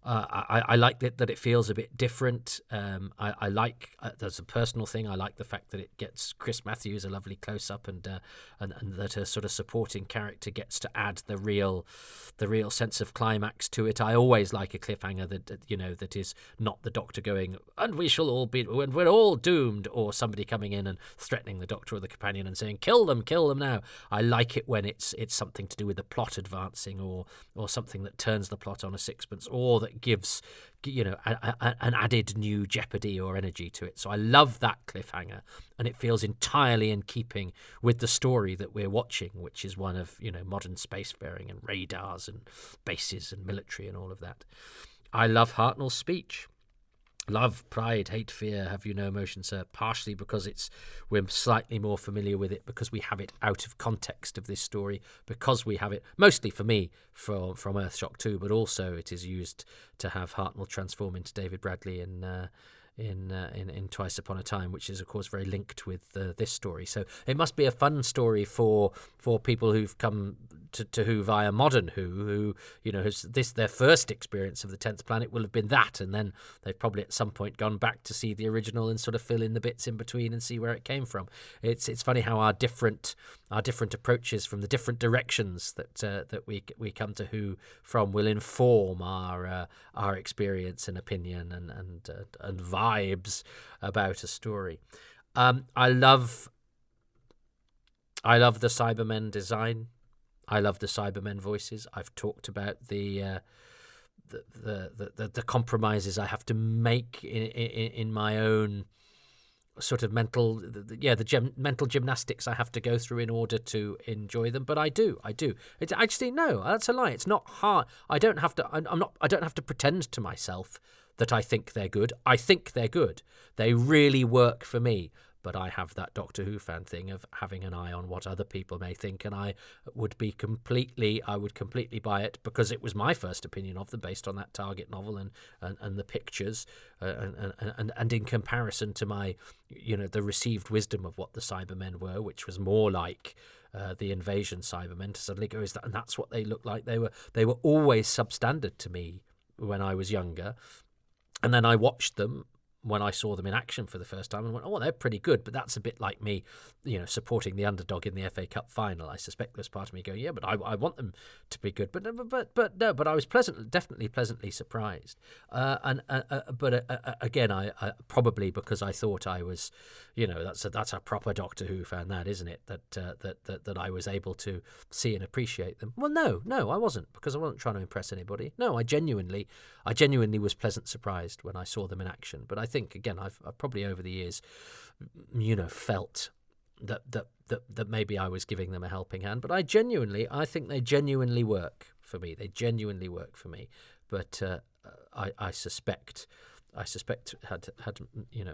that it feels a bit different. I like, there's a personal thing, I like the fact that it gets Chris Matthews a lovely close-up, and that a sort of supporting character gets to add the real sense of climax to it. I always like a cliffhanger that is not the Doctor going, and we're all doomed, or somebody coming in and threatening the Doctor or the companion and saying, kill them now. I like it when it's something to do with the plot advancing, or something that turns the plot on a sixpence, or that gives an added new jeopardy or energy to it. So I love that cliffhanger, and it feels entirely in keeping with the story that we're watching, which is one of modern spacefaring and radars and bases and military and all of that. I love Hartnell's speech. Love, pride, hate, fear, have you no emotion, sir? Partially because we're slightly more familiar with it, because we have it out of context of this story, because we have it, mostly for me, from Earthshock 2, but also it is used to have Hartnell transform into David Bradley in Twice Upon a Time, which is of course very linked with this story. So it must be a fun story for people who've come to Who via modern who has their first experience of the 10th Planet will have been that, and then they've probably at some point gone back to see the original and sort of fill in the bits in between and see where it came from. It's funny how our different approaches from the different directions that we come to Who from will inform our experience and opinion and vibes about a story. I love the Cybermen design. I love the Cybermen voices. I've talked about the compromises I have to make in my own sort of mental gymnastics I have to go through in order to enjoy them. But I do. I just think, no, that's a lie. It's not hard. I don't have to pretend to myself that I think they're good. I think they're good. They really work for me. But I have that Doctor Who fan thing of having an eye on what other people may think, and I would completely buy it, because it was my first opinion of them based on that Target novel and the pictures, and in comparison to my, the received wisdom of what the Cybermen were, which was more like the Invasion Cybermen, to suddenly go, and that's what they looked like. They were always substandard to me when I was younger, and then I watched them when I saw them in action for the first time and went, oh, they're pretty good. But that's a bit like me, supporting the underdog in the FA Cup final. I suspect there's part of me going, yeah, but I want them to be good. But I was definitely pleasantly surprised. But again, I probably because I thought I was, that's a proper Doctor Who fan, that, isn't it? That I was able to see and appreciate them. Well, no, I wasn't, because I wasn't trying to impress anybody. No, I genuinely was pleasant surprised when I saw them in action. But I think, again, I've probably over the years, felt that maybe I was giving them a helping hand. But I think they genuinely work for me. But I suspect had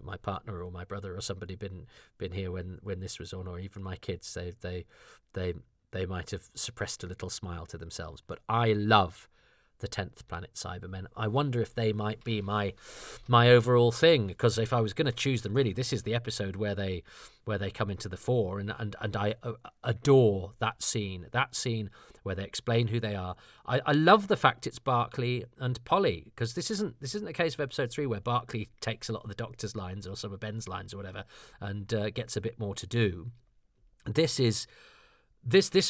my partner or my brother or somebody been here when this was on, or even my kids, they might have suppressed a little smile to themselves. But I love the 10th Planet Cybermen. I wonder if they might be my overall thing, because if I was going to choose them, really, this is the episode where they come into the fore, and I adore that scene where they explain who they are. I love the fact it's Barclay and Polly, because this isn't the case of episode 3 where Barclay takes a lot of the Doctor's lines or some of Ben's lines or whatever and gets a bit more to do. This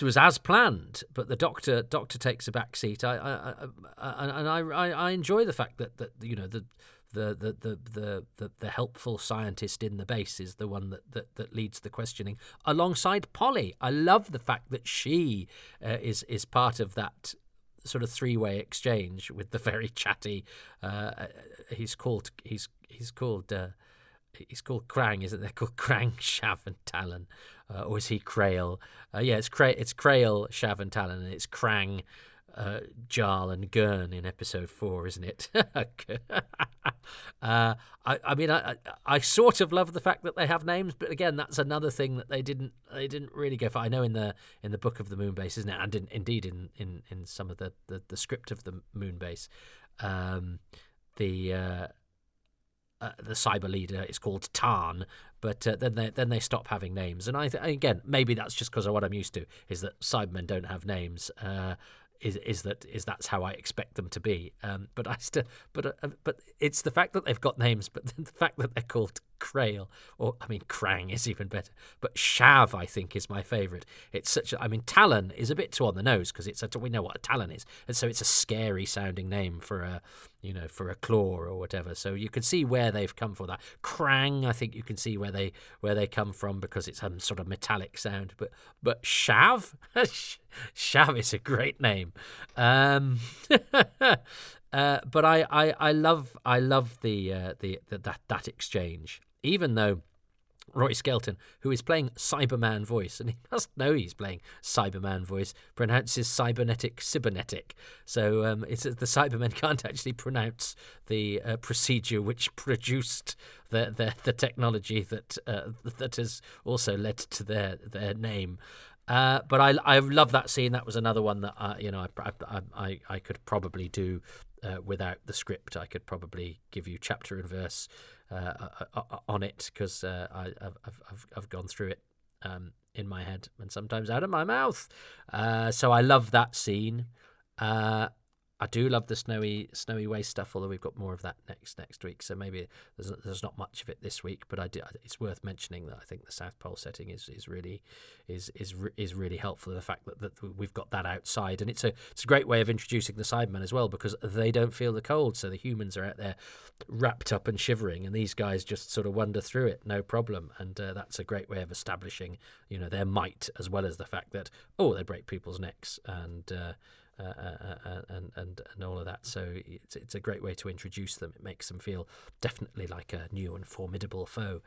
was as planned, but the doctor takes a back seat. I enjoy the fact that the helpful scientist in the base is the one that leads the questioning alongside Polly. I love the fact that she is part of that sort of three-way exchange with the very chatty. He's called Krang, isn't they? Called Krang, Shav, and Talon, or is he Krail? It's Krail, Shav, and Talon, and it's Krang, Jarl, and Gurn in episode 4, isn't it? I sort of love the fact that they have names, but again, that's another thing that they didn't really go for. I know in the Book of the Moonbase, isn't it, and indeed in some of the script of the Moonbase, the cyber leader is called Tarn, but then they stop having names, and again, maybe that's just because of what I'm used to, is that Cybermen don't have names. That's how I expect them to be. But it's the fact that they've got names, but the fact that they're called Krail, Krang is even better. But Shav, I think, is my favourite. It's Talon is a bit too on the nose because we know what a Talon is, and so it's a scary sounding name for a claw or whatever. So you can see where they've come for that. Krang, I think you can see where they come from because it's some sort of metallic sound. But Shav, Shav is a great name. But I love that exchange, even though Roy Skelton, who is playing Cyberman voice, and he must know he's playing Cyberman voice, pronounces cybernetic cybernetic. So it's the Cybermen can't actually pronounce the procedure which produced the technology that has also led to their name. But I love that scene. That was another one that I could probably do without the script. I could probably give you chapter and verse on it because I've gone through it in my head and sometimes out of my mouth. So I love that scene. I do love the snowy waste stuff, although we've got more of that next week. So maybe there's not much of it this week, but it's worth mentioning that I think the South Pole setting is really helpful. The fact that we've got that outside, and it's a great way of introducing the Cybermen as well, because they don't feel the cold, so the humans are out there wrapped up and shivering, and these guys just sort of wander through it, no problem. And that's a great way of establishing, their might, as well as the fact that they break people's necks and all of that. So it's a great way to introduce them. It makes them feel definitely like a new and formidable foe.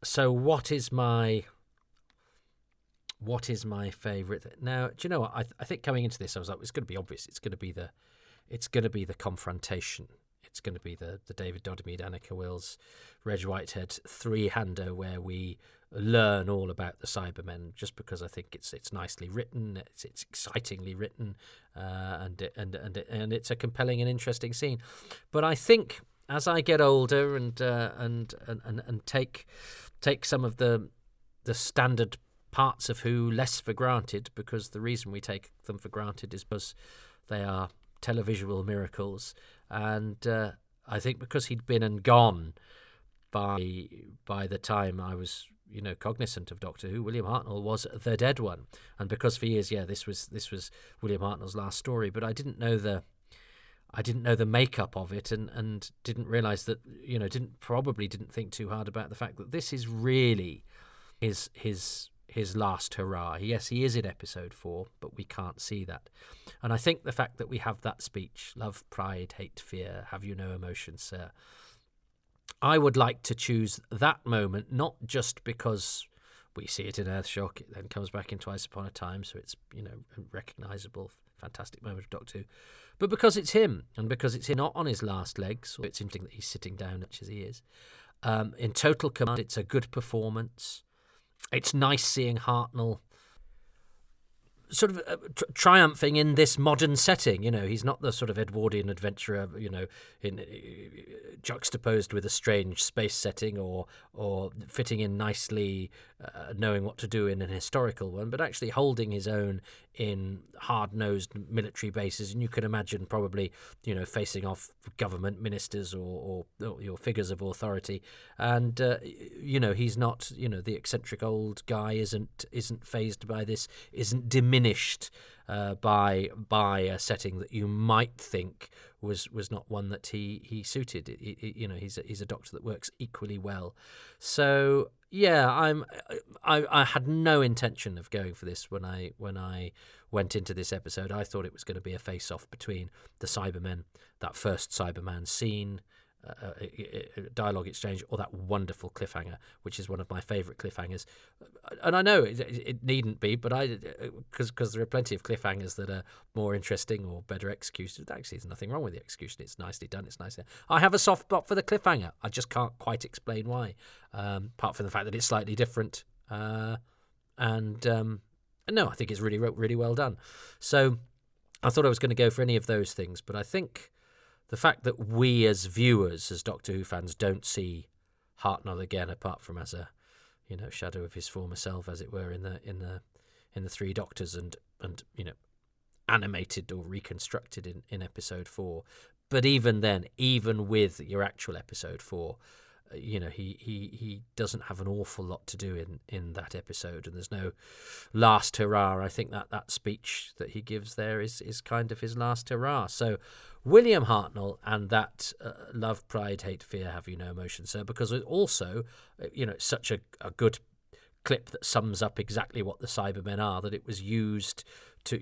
So what is my favourite? Now, do you know what? I think coming into this, I was like, it's going to be obvious. It's going to be the confrontation. It's going to be the David Doddermead, Annika Wills, Reg Whitehead three-hander where we learn all about the Cybermen, just because I think it's nicely written, it's excitingly written, and it's a compelling and interesting scene. But I think as I get older and take some of the standard parts of Who less for granted, because the reason we take them for granted is because they are televisual miracles, and I think because he'd been and gone by the time I was cognizant of Doctor Who, William Hartnell was the dead one, and because for years, this was William Hartnell's last story, but I didn't know the makeup of it, and didn't realise that didn't think too hard about the fact that this is really his last hurrah. Yes, he is in episode 4, but we can't see that. And I think the fact that we have that speech, love, pride, hate, fear, have you no emotion, sir? I would like to choose that moment, not just because we see it in Earthshock, it then comes back in Twice Upon a Time, so it's, a recognisable, fantastic moment of Doctor Who, but because it's him, and because it's not on his last legs, or it's interesting that he's sitting down, much as he is. In total command, it's a good performance. It's nice seeing Hartnell sort of triumphing in this modern setting. He's not the sort of Edwardian adventurer, juxtaposed with a strange space setting or fitting in nicely, knowing what to do in an historical one, but actually holding his own in hard-nosed military bases. And you can imagine probably, facing off government ministers or figures of authority. And, he's not, the eccentric old guy isn't fazed by this, isn't diminished by a setting that you might think was not one that he suited. He's a doctor that works equally well. So yeah, I had no intention of going for this when I went into this episode. I thought it was going to be a face-off between the Cybermen, that first Cyberman scene, dialogue exchange, or that wonderful cliffhanger, which is one of my favourite cliffhangers. And I know it needn't be, but because there are plenty of cliffhangers that are more interesting or better executed. Actually, there's nothing wrong with the execution. It's nicely done. It's nice. I have a soft spot for the cliffhanger. I just can't quite explain why, apart from the fact that it's slightly different. No, I think it's really, really well done. So I thought I was going to go for any of those things, but I think the fact that we as viewers, as Doctor Who fans, don't see Hartnell again, apart from as a shadow of his former self, as it were, in the Three Doctors, and animated or reconstructed in episode 4. But even then, even with your actual episode 4, he doesn't have an awful lot to do in that episode, and there's no last hurrah. I think that speech that he gives there is kind of his last hurrah. So William Hartnell and that love, pride, hate, fear, have you no emotion, sir, because it also, such a good clip that sums up exactly what the Cybermen are, that it was used to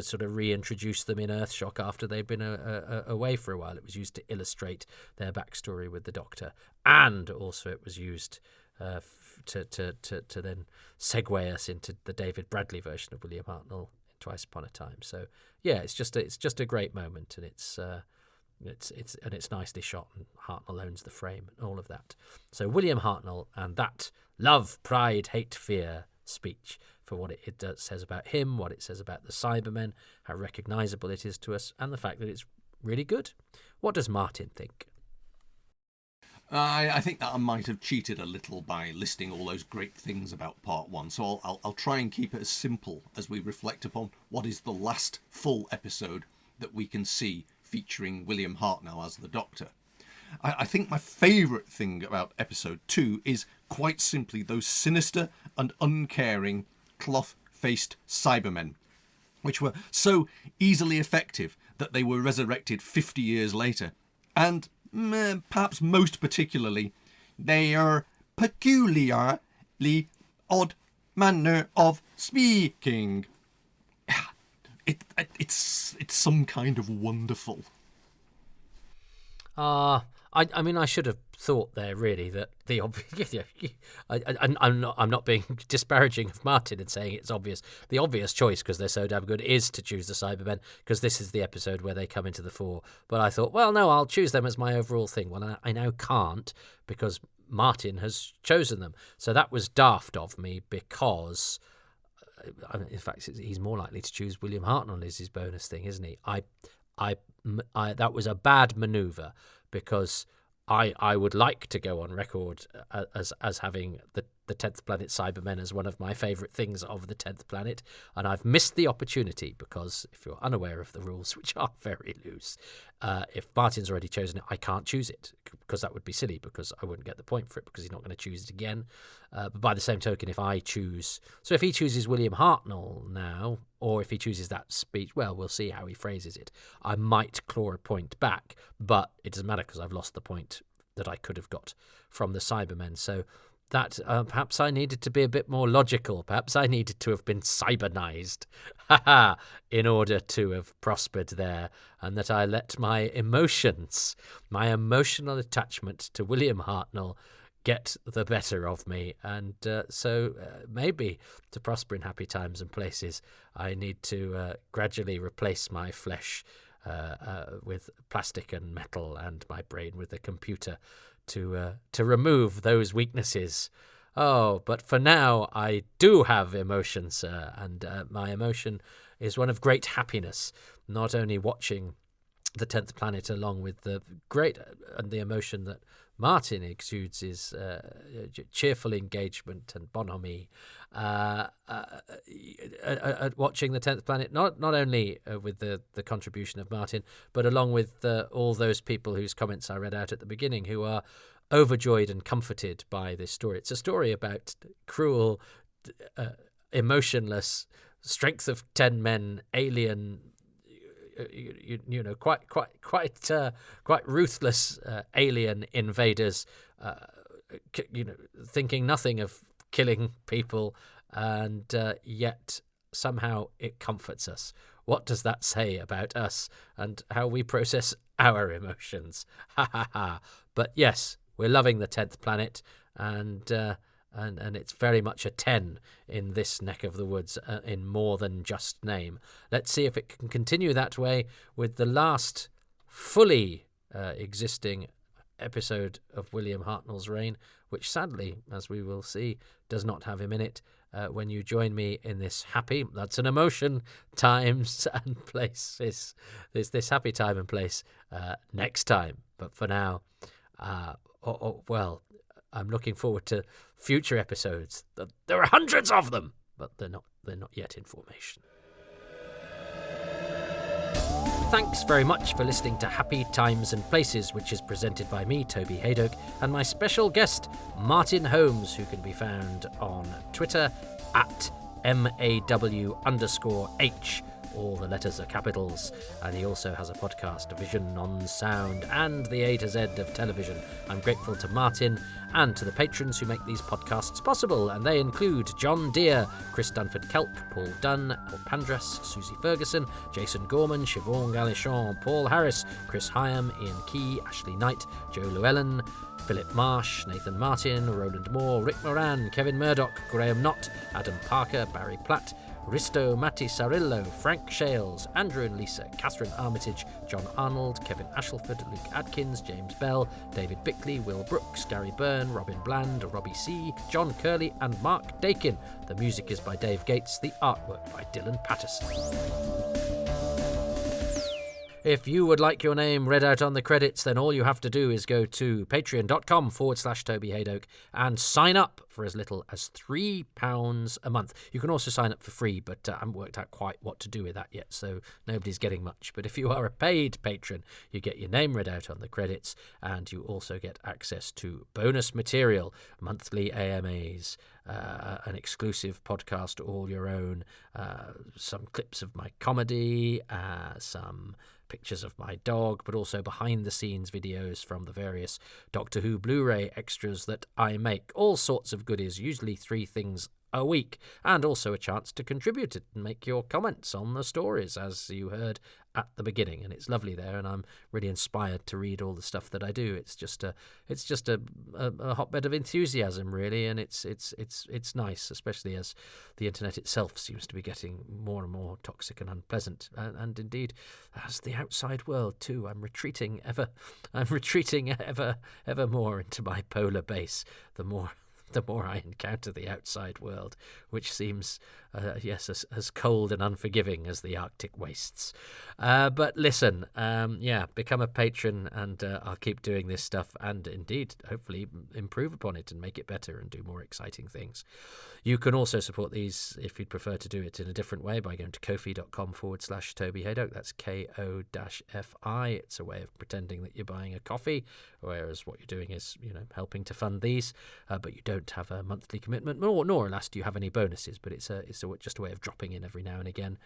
sort of reintroduce them in Earthshock after they've been away for a while. It was used to illustrate their backstory with the Doctor, and also it was used to then segue us into the David Bradley version of William Hartnell in Twice Upon a Time. So yeah, it's just a great moment, and it's nicely shot, and Hartnell owns the frame and all of that. So William Hartnell and that love, pride, hate, fear speech, for what it says about him, what it says about the Cybermen, how recognisable it is to us, and the fact that it's really good. What does Martin think? I think that I might have cheated a little by listing all those great things about Part 1, so I'll try and keep it as simple as we reflect upon what is the last full episode that we can see featuring William Hartnell as the Doctor. I think my favourite thing about episode 2 is quite simply those sinister and uncaring cloth-faced Cybermen, which were so easily effective that they were resurrected 50 years later. And perhaps most particularly, their peculiarly odd manner of speaking. It's some kind of wonderful. I mean, I should have thought there really that the obvious. I'm not being disparaging of Martin and saying it's obvious. The obvious choice, because they're so damn good, is to choose the Cybermen, because this is the episode where they come into the fore. But I thought, well, no, I'll choose them as my overall thing. Well, I now can't, because Martin has chosen them. So that was daft of me, because in fact he's more likely to choose William Hartnell as his bonus thing, isn't he? I that was a bad manoeuvre, because I would like to go on record as having the 10th Planet Cybermen as one of my favourite things of the 10th Planet, and I've missed the opportunity, because if you're unaware of the rules, which are very loose, if Martin's already chosen it, I can't choose it, because that would be silly, because I wouldn't get the point for it, because he's not going to choose it again. But by the same token, if he chooses William Hartnell now, or if he chooses that speech, well, we'll see how he phrases it. I might claw a point back, but it doesn't matter, because I've lost the point that I could have got from the Cybermen. So that perhaps I needed to be a bit more logical. Perhaps I needed to have been cybernized in order to have prospered there, and that I let my emotions, my emotional attachment to William Hartnell, get the better of me. And so maybe to prosper in happy times and places, I need to gradually replace my flesh with plastic and metal, and my brain with a computer, to remove those weaknesses Oh, but for now, I do have emotion, sir, and my emotion is one of great happiness, not only watching the 10th Planet along with the great and the emotion that Martin exudes is cheerful engagement and bonhomie. Watching the 10th Planet, not only with the contribution of Martin, but along with all those people whose comments I read out at the beginning who are overjoyed and comforted by this story. It's a story about cruel, emotionless, strength of 10 men, alien, quite ruthless alien invaders, thinking nothing of killing people, and yet somehow it comforts us. What does that say about us and how we process our emotions? Ha ha ha! But yes, we're loving the 10th Planet, and it's very much a 10 in this neck of the woods, in more than just name. Let's see if it can continue that way with the last fully existing episode of William Hartnell's reign, which sadly, as we will see, does not have him in it. When you join me in this happy, that's an emotion, times and place, this happy time and place next time. But for now, well, I'm looking forward to future episodes. There are hundreds of them, but they're not yet in formation. Thanks very much for listening to Happy Times and Places, which is presented by me, Toby Haydock, and my special guest, Martin Holmes, who can be found on Twitter at MAW_H. All the letters are capitals, and he also has a podcast, Vision on Sound, and the A to Z of television. I'm grateful to Martin and to the patrons who make these podcasts possible, and they include John Deere, Chris Dunford-Kelk, Paul Dunn, Al Pandras, Susie Ferguson, Jason Gorman, Siobhan Galichon, Paul Harris, Chris Hyam, Ian Key, Ashley Knight, Joe Llewellyn, Philip Marsh, Nathan Martin, Roland Moore, Rick Moran, Kevin Murdoch, Graham Knott, Adam Parker, Barry Platt, Risto Matti Sarillo, Frank Shales, Andrew and Lisa, Catherine Armitage, John Arnold, Kevin Ashelford, Luke Adkins, James Bell, David Bickley, Will Brooks, Gary Byrne, Robin Bland, Robbie C., John Curley and Mark Dakin. The music is by Dave Gates, the artwork by Dylan Patterson. If you would like your name read out on the credits, then all you have to do is go to patreon.com/Toby Haydock and sign up for as little as £3 a month. You can also sign up for free, but I haven't worked out quite what to do with that yet, so nobody's getting much. But if you are a paid patron, you get your name read out on the credits, and you also get access to bonus material, monthly AMAs, an exclusive podcast all your own, some clips of my comedy, some pictures of my dog, but also behind-the-scenes videos from the various Doctor Who Blu-ray extras that I make. All sorts of goodies, usually 3 things a week, and also a chance to contribute and make your comments on the stories, as you heard at the beginning. And it's lovely there, and I'm really inspired to read all the stuff that I do. It's just a hotbed of enthusiasm, really, and it's nice, especially as the internet itself seems to be getting more and more toxic and unpleasant, and indeed as the outside world too. I'm retreating ever more into my polar base. The more I encounter the outside world, which seems, as cold and unforgiving as the Arctic wastes. But listen, become a patron, and I'll keep doing this stuff, and indeed, hopefully, improve upon it and make it better and do more exciting things. You can also support these, if you'd prefer to do it in a different way, by going to ko-fi.com/Toby Haydock. That's KO-FI. It's a way of pretending that you're buying a coffee, whereas what you're doing is, helping to fund these, but you don't have a monthly commitment, nor alas do you have any bonuses, but it's just a way of dropping in every now and again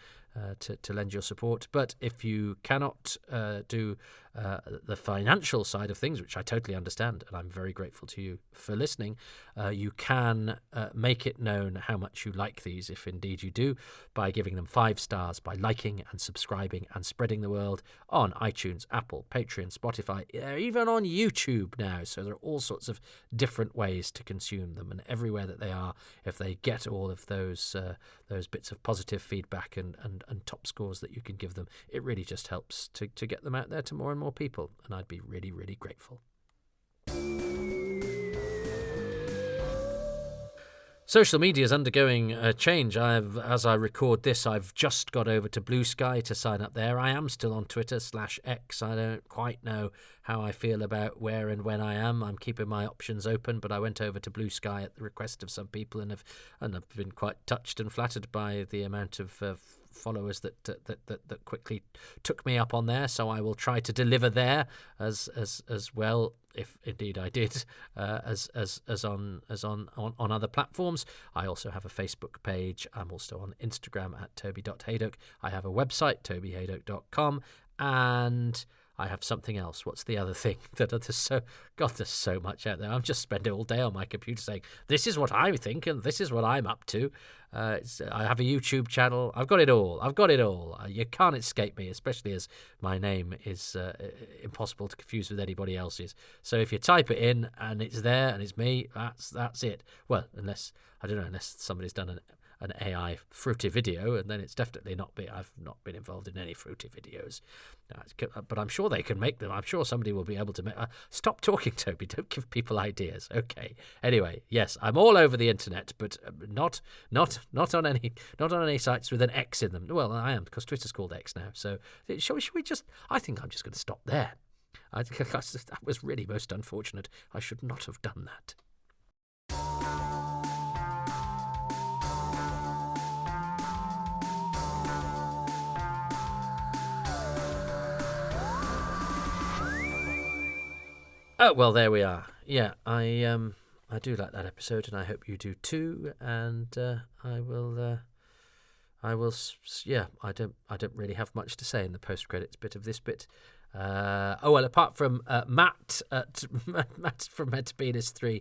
to lend your support. But if you cannot do the financial side of things, which I totally understand, and I'm very grateful to you for listening, you can make it known how much you like these, if indeed you do, by giving them 5 stars, by liking and subscribing and spreading the word on iTunes, Apple, Patreon, Spotify, even on YouTube now. So there are all sorts of different ways to consume them, and everywhere that they are, if they get all of those bits of positive feedback and top scores that you can give them, it really just helps to get them out there to more and more people, and I'd be really, really grateful. Social media is undergoing a change. As I record this, I've just got over to Blue Sky to sign up there. I am still on Twitter/X. I don't quite know how I feel about where and when I am. I'm keeping my options open, but I went over to Blue Sky at the request of some people, and I've been quite touched and flattered by the amount of followers that quickly took me up on there. So I will try to deliver there as well, if indeed I did, as on other platforms. I also have a Facebook page. I'm also on Instagram at toby.haydock. I have a website, tobyhaydock.com, and I have something else. What's the other thing? There's so much out there. I'm just spending all day on my computer saying, this is what I think and this is what I'm up to. I have a YouTube channel. I've got it all. You can't escape me, especially as my name is impossible to confuse with anybody else's. So if you type it in and it's there and it's me, that's it. Well, unless somebody's done an AI fruity video, and then it's definitely not me. I've not been involved in any fruity videos, but I'm sure they can make them. I'm sure somebody will be able to make. Stop talking, Toby. Don't give people ideas. Okay. Anyway, yes, I'm all over the internet, but not on any sites with an X in them. Well, I am, because Twitter's called X now. So should we just? I think I'm just going to stop there. I think that was really most unfortunate. I should not have done that. Oh, well, there we are. Yeah, I do like that episode, and I hope you do too. And I don't really have much to say in the post credits bit of this bit. Apart from Matt from Metapenis 3,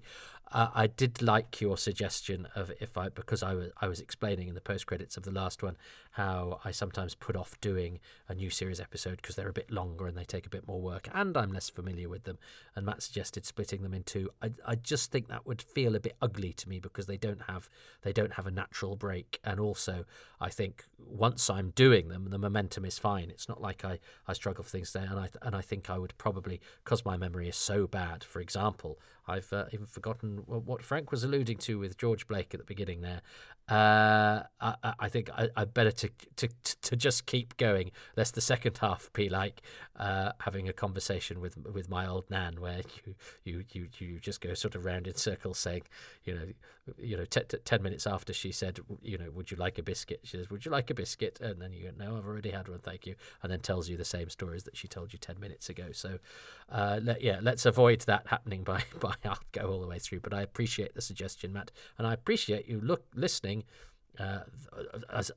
I did like your suggestion of because I was explaining in the post credits of the last one how I sometimes put off doing a new series episode because they're a bit longer and they take a bit more work and I'm less familiar with them. And Matt suggested splitting them in two. I just think that would feel a bit ugly to me because they don't have a natural break. And also, I think once I'm doing them, the momentum is fine. It's not like I struggle for things there. And I think I would probably, because my memory is so bad, for example, I've even forgotten what Frank was alluding to with George Blake at the beginning there. I think I better to just keep going, lest the second half be like having a conversation with my old nan, where you just go sort of round in circles saying, 10 minutes after she said, would you like a biscuit? She says, would you like a biscuit? And then you go, no, I've already had one, thank you. And then tells you the same stories that she told you 10 minutes ago. So, let's avoid that happening by I'll go all the way through. But I appreciate the suggestion, Matt, and I appreciate you listening as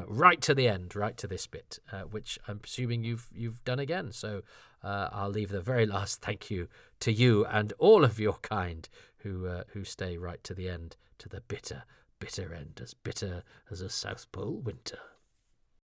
right to the end, right to this bit, which I'm presuming you've done again. So I'll leave the very last thank you to you and all of your kind who stay right to the end, to the bitter end, as bitter as a South Pole winter.